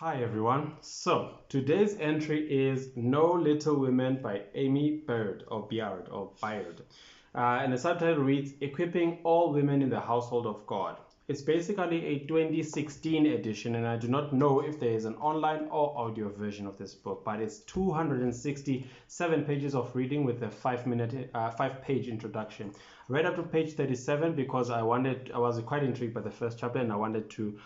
Hi everyone. So today's entry is No Little Women by Aimee Byrd or Byrd or Byrd. And the subtitle reads Equipping All Women in the Household of God. It's basically a 2016 edition, and I do not know if there is an online or audio version of this book, but it's 267 pages of reading with a 5-page introduction. I read up to page 37 because I was quite intrigued by the first chapter, and I wanted to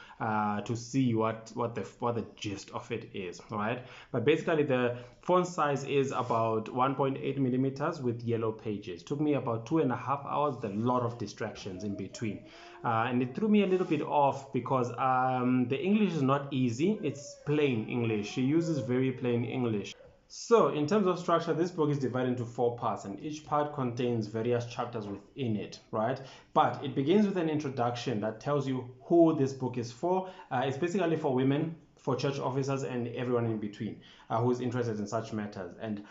see what the gist of it is. All right, but basically the font size is about 1.8 millimeters with yellow pages. It took me about 2.5 hours with a lot of distractions in between. And it threw me a little bit off because the English is not easy. It's plain English. She uses very plain English. So, in terms of structure, this book is divided into 4 parts, and each part contains various chapters within it, right? But it begins with an introduction that tells you who this book is for. It's basically for women, for church officers, and everyone in between who is interested in such matters. And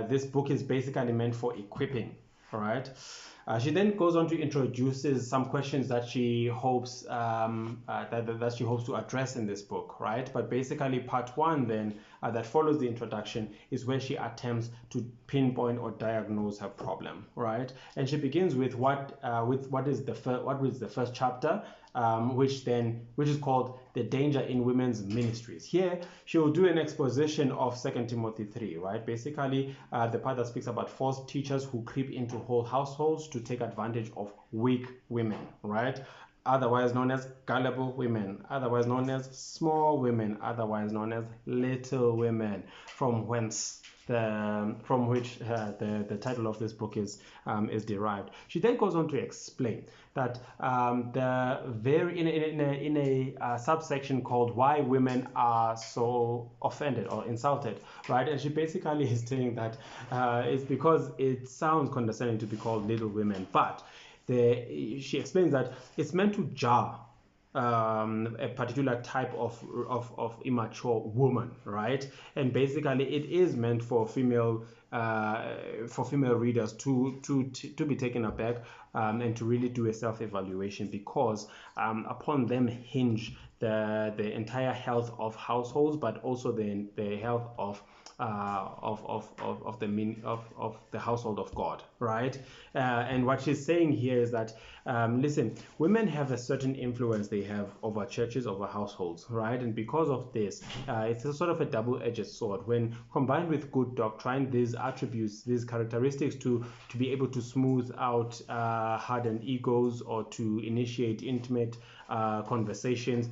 this book is basically meant for equipping, all right? She then goes on to introduces some questions that she hopes that she hopes to address in this book, right? But basically, part one then that follows the introduction is where she attempts to pinpoint or diagnose her problem, right? And she begins with what is the first chapter, which is called The Danger in Women's Ministries. Here she will do an exposition of 2 Timothy 3, right? Basically the part that speaks about false teachers who creep into whole households to take advantage of weak women, right? Otherwise known as gullible women, otherwise known as small women, otherwise known as little women, from which the title of this book is derived. She then goes on to explain that in a subsection called Why Women Are So Offended or Insulted, right? And she basically is saying that it's because it sounds condescending to be called little women, but she explains that it's meant to jar a particular type of immature woman, right? And basically it is meant for female readers to be taken aback and to really do a self-evaluation, because upon them hinge the entire health of households, but also the health of the household of God, right? And what she's saying here is that listen, women have a certain influence they have over churches, over households, right? And because of this, it's a sort of a double-edged sword. When combined with good doctrine, these attributes, these characteristics to be able to smooth out hardened egos or to initiate intimate conversations,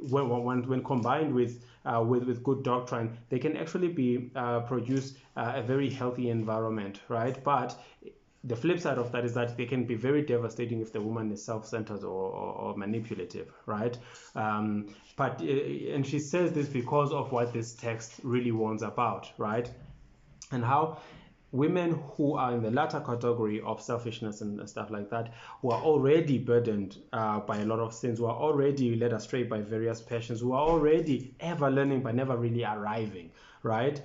when combined with good doctrine, they can actually produce a very healthy environment, right? But the flip side of that is that they can be very devastating if the woman is self-centered or manipulative, right? And she says this because of what this text really warns about, right? And how women who are in the latter category of selfishness and stuff like that, who are already burdened by a lot of sins, who are already led astray by various passions, who are already ever learning but never really arriving, right?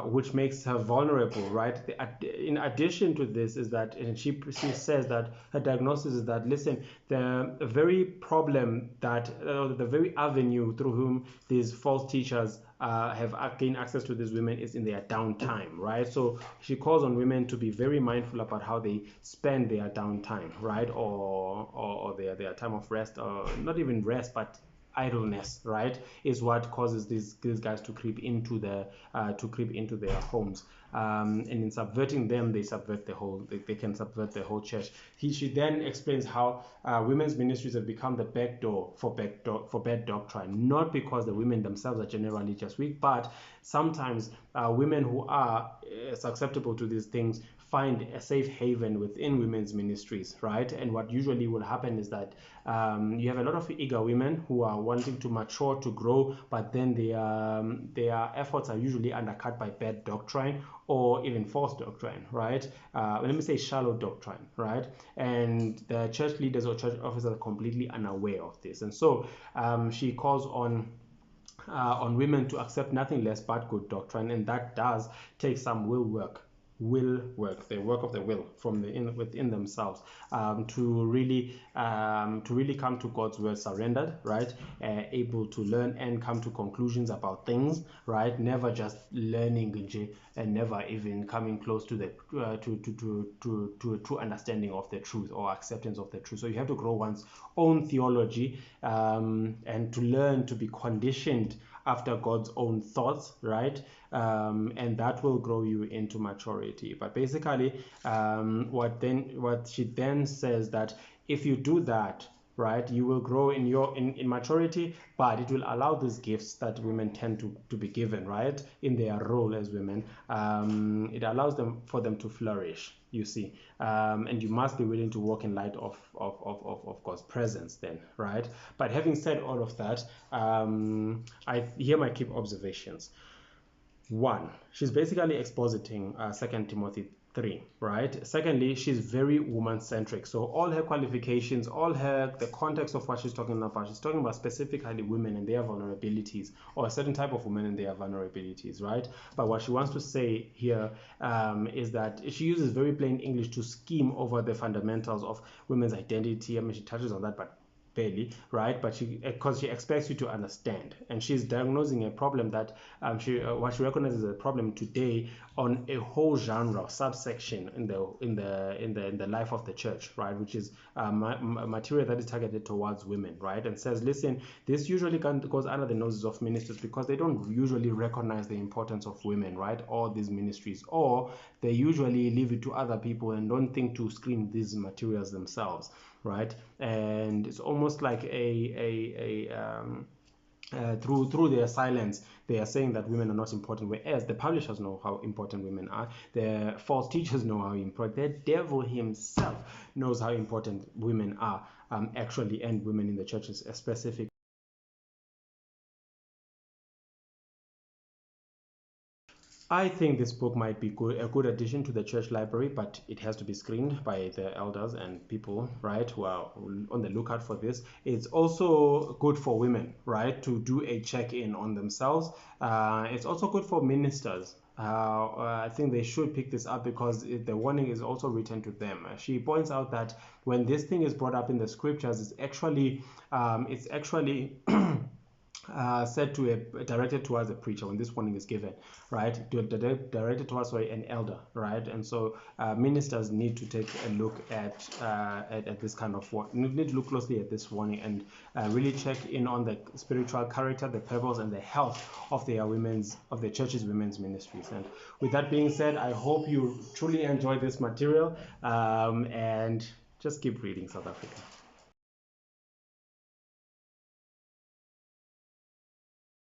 Which makes her vulnerable, right? In addition to this is that, and she says that her diagnosis is that, listen, the very problem that, the very avenue through whom these false teachers have gained access to these women is in their downtime, right? So she calls on women to be very mindful about how they spend their downtime, right? Or their time of rest, or not even rest, but idleness, right, is what causes these guys to creep into their homes, and in subverting them, they can subvert the whole church. She then explains how women's ministries have become the back door for bad doctrine, not because the women themselves are generally just weak, but sometimes women who are susceptible to these things find a safe haven within women's ministries, right? And what usually will happen is that you have a lot of eager women who are wanting to mature, to grow, but then their efforts are usually undercut by bad doctrine or even false doctrine, right? Let me say shallow doctrine, right? And the church leaders or church officers are completely unaware of this. And so she calls on women to accept nothing less but good doctrine, and that does take some will work, will work, the work of the will from within themselves, to really come to God's word surrendered, right? Able to learn and come to conclusions about things, right? Never just learning and never even coming close to the to a true understanding of the truth or acceptance of the truth. So you have to grow one's own theology, and to learn to be conditioned after God's own thoughts, right? And that will grow you into maturity. But basically, what she then says, that if you do that, right, you will grow in maturity, but it will allow these gifts that women tend to be given, right, in their role as women. It allows them for them to flourish, you see. And you must be willing to walk in light of God's presence then, right? But having said all of that, here my key observations. One, she's basically expositing 2 Timothy 3, right? Secondly, she's very woman-centric. So all her qualifications, the context of what she's talking about specifically women and their vulnerabilities, or a certain type of women and their vulnerabilities, right? But what she wants to say here is that she uses very plain English to skim over the fundamentals of women's identity. I mean, she touches on that, but barely, right? But because she expects you to understand, and she's diagnosing a problem that what she recognizes as a problem today on a whole genre, subsection in the life of the church, right? Which is material that is targeted towards women, right? And says, listen, this usually goes under the noses of ministers because they don't usually recognize the importance of women, right? All these ministries, or they usually leave it to other people and don't think to screen these materials themselves, right? And it's almost like through their silence, they are saying that women are not important, whereas the publishers know how important women are. The false teachers know how important. The devil himself knows how important women are, actually, and women in the churches specifically. I think this book might be a good addition to the church library, but it has to be screened by the elders and people, right, who are on the lookout for this. It's also good for women, right, to do a check-in on themselves. It's also good for ministers. I think they should pick this up because the warning is also written to them. She points out that when this thing is brought up in the scriptures, it's actually said to directed towards a preacher when this warning is given, right? Directed towards an elder, right? And so ministers need to take a look at this kind of need to look closely at this warning and really check in on the spiritual character, the purpose, and the health of the church's women's ministries. And with that being said, I hope you truly enjoy this material, and just keep reading, South Africa.